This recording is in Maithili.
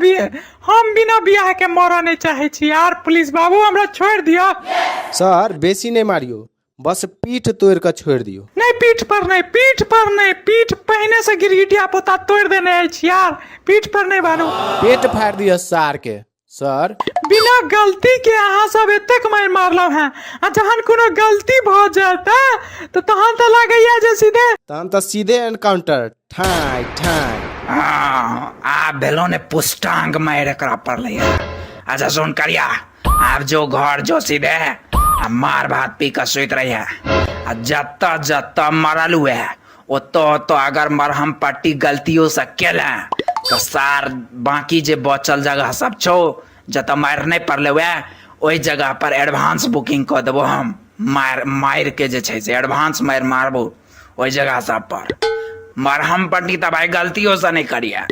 भी हम बिना बियाह के मरऽ नहीं चाहे छी यार। पुलिस बाबू हमरा छोड़ दियो। सर बेसी नहीं मारियो, बस पीठ तोड़ कर छोड़ दियो। नहीं पीठ पर नहीं, पीठ पर नहीं, पीठ पहने से गिरगिटिया पोता तोड़ देने अछि यार। पीठ पर नहीं मारू। पेट फाड़ दियो सार के। सर बिना गलती के अहाँ सब एतेक मार मारलो हैं आ जहन कोनो गलती भ जाता तो तहन तो लगैया जे सीधे तहन तो सीधे एनकाउंटर ठाई ठाई। आ भेलो ने पुष्टांग मार एकरा पड़ले। अच्छा सुन करिया, आप जो घर जो सीधे आ मार भात पी कर सुत रही है। आ जत्ता जत्ता मरल हुए ओतो अगर मरहम पट्टी गलतियों से केले तो सार बाकी जे बचल जगह सब छो जत मार नहीं पड़ले हुए ओई जगह पर एडवांस बुकिंग कर देबो हम। मार के जे छै से एडवांस मारबो ओई जगह सब पर। मरहम पट्टी तो भाई गलतियों से नहीं करिए।